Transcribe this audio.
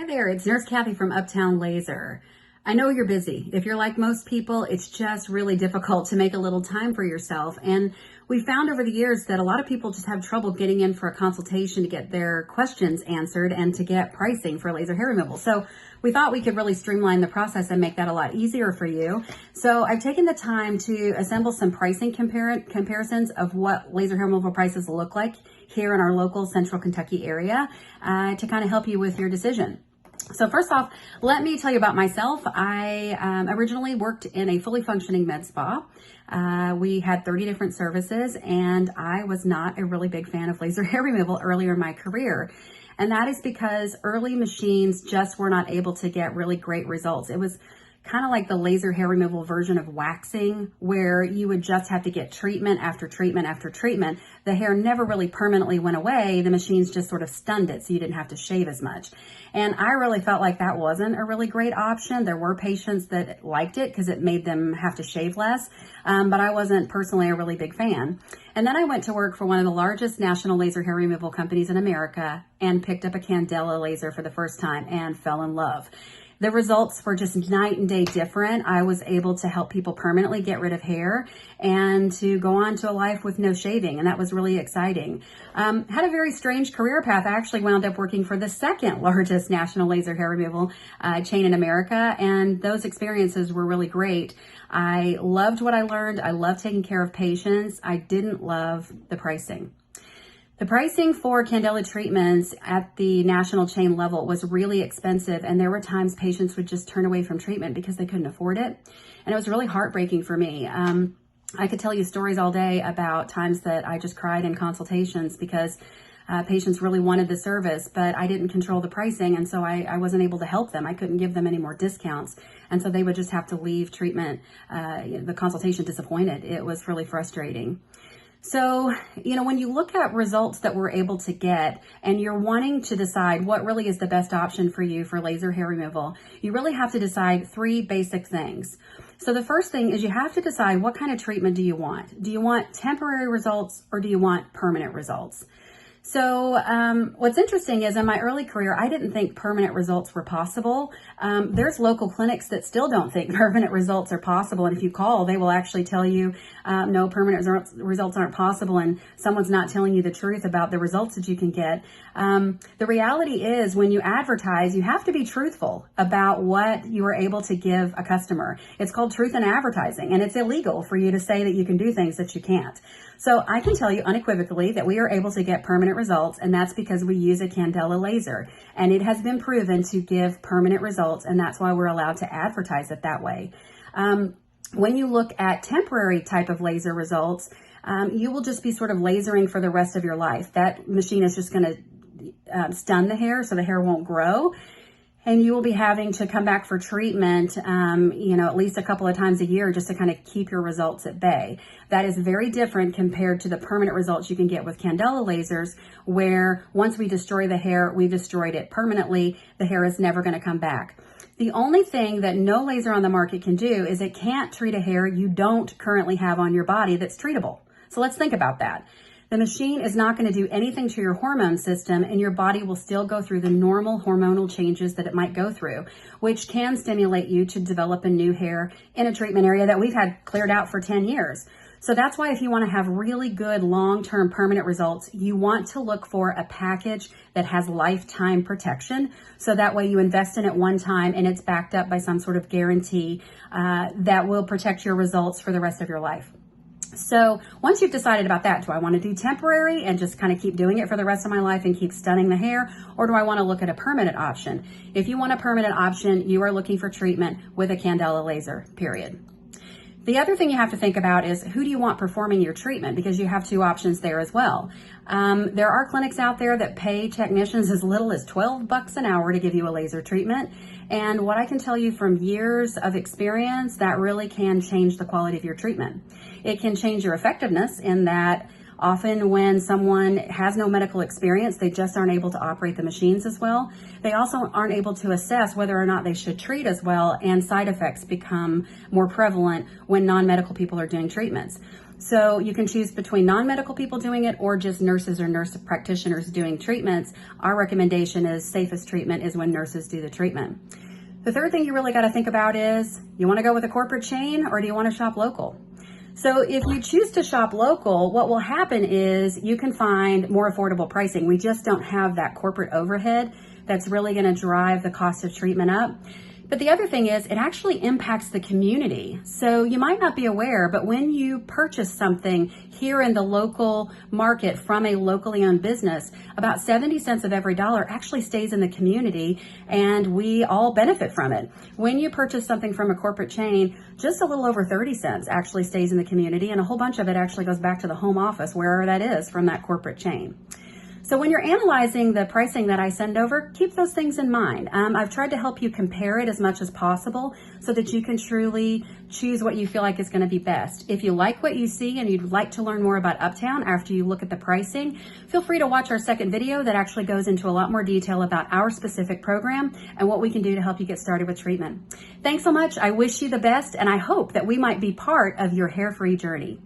Hi there, it's Nurse Kathy from Uptown Laser. I know you're busy. If you're like most people, it's just really difficult to make a little time for yourself. And we found over the years that a lot of people just have trouble getting in for a consultation to get their questions answered and to get pricing for laser hair removal. So we thought we could really streamline the process and make that a lot easier for you. So I've taken the time to assemble some pricing comparisons of what laser hair removal prices look like here in our local Central Kentucky area to kind of help you with your decision. So first off, let me tell you about myself. I originally worked in a fully functioning med spa. We had 30 different services, and I was not a really big fan of laser hair removal earlier in my career. And that is because early machines just were not able to get really great results. It was kind of like the laser hair removal version of waxing, where you would just have to get treatment after treatment after treatment. The hair never really permanently went away. The machines just sort of stunned it, so you didn't have to shave as much. And I really felt like that wasn't a really great option. There were patients that liked it because it made them have to shave less, but I wasn't personally a really big fan. And then I went to work for one of the largest national laser hair removal companies in America and picked up a Candela laser for the first time and fell in love. The results were just night and day different. I was able to help people permanently get rid of hair and to go on to a life with no shaving, and that was really exciting. Had a very strange career path. I actually wound up working for the second largest national laser hair removal chain in America, and those experiences were really great. I loved what I learned. I loved taking care of patients. I didn't love the pricing. The pricing for Candela treatments at the national chain level was really expensive, and there were times patients would just turn away from treatment because they couldn't afford it. And it was really heartbreaking for me. I could tell you stories all day about times that I just cried in consultations because patients really wanted the service, but I didn't control the pricing, and so I wasn't able to help them. I couldn't give them any more discounts, and so they would just have to leave treatment, the consultation disappointed. It was really frustrating. So, when you look at results that we're able to get and you're wanting to decide what really is the best option for you for laser hair removal, you really have to decide three basic things. So the first thing is you have to decide, what kind of treatment do you want? Do you want temporary results or do you want permanent results? So what's interesting is in my early career, I didn't think permanent results were possible. There's local clinics that still don't think permanent results are possible. And if you call, they will actually tell you, no, permanent results aren't possible. And someone's not telling you the truth about the results that you can get. The reality is when you advertise, you have to be truthful about what you are able to give a customer. It's called truth in advertising, and it's illegal for you to say that you can do things that you can't. So I can tell you unequivocally that we are able to get permanent results, and that's because we use a Candela laser, and it has been proven to give permanent results, and that's why we're allowed to advertise it that way. When you look at temporary type of laser results, you will just be sort of lasering for the rest of your life. That machine is just going to stun the hair so the hair won't grow. And you will be having to come back for treatment, at least a couple of times a year just to kind of keep your results at bay. That is very different compared to the permanent results you can get with Candela lasers, where once we destroy the hair, we've destroyed it permanently. The hair is never going to come back. The only thing that no laser on the market can do is it can't treat a hair you don't currently have on your body that's treatable. So let's think about that. The machine is not going to do anything to your hormone system, and your body will still go through the normal hormonal changes that it might go through, which can stimulate you to develop a new hair in a treatment area that we've had cleared out for 10 years. So that's why if you want to have really good long-term permanent results, you want to look for a package that has lifetime protection. So that way you invest in it one time and it's backed up by some sort of guarantee that will protect your results for the rest of your life. So once you've decided about that, do I want to do temporary and just kind of keep doing it for the rest of my life and keep stunning the hair? Or do I want to look at a permanent option? If you want a permanent option, you are looking for treatment with a Candela laser, period. The other thing you have to think about is who do you want performing your treatment, because you have two options there as well. There are clinics out there that pay technicians as little as $12 an hour to give you a laser treatment. And what I can tell you from years of experience, that really can change the quality of your treatment. It can change your effectiveness in that often when someone has no medical experience, they just aren't able to operate the machines as well. They also aren't able to assess whether or not they should treat as well, and side effects become more prevalent when non-medical people are doing treatments. So you can choose between non-medical people doing it or just nurses or nurse practitioners doing treatments. Our recommendation is safest treatment is when nurses do the treatment. The third thing you really got to think about is, you want to go with a corporate chain or do you want to shop local? So if you choose to shop local, what will happen is you can find more affordable pricing. We just don't have that corporate overhead that's really going to drive the cost of treatment up. But the other thing is, it actually impacts the community. So you might not be aware, but when you purchase something here in the local market from a locally owned business, about 70 cents of every dollar actually stays in the community, and we all benefit from it. When you purchase something from a corporate chain, just a little over 30 cents actually stays in the community, and a whole bunch of it actually goes back to the home office, wherever that is from that corporate chain. So when you're analyzing the pricing that I send over, keep those things in mind. I've tried to help you compare it as much as possible so that you can truly choose what you feel like is going to be best. If you like what you see and you'd like to learn more about Uptown after you look at the pricing, feel free to watch our second video that actually goes into a lot more detail about our specific program and what we can do to help you get started with treatment. Thanks so much. I wish you the best, and I hope that we might be part of your hair-free journey.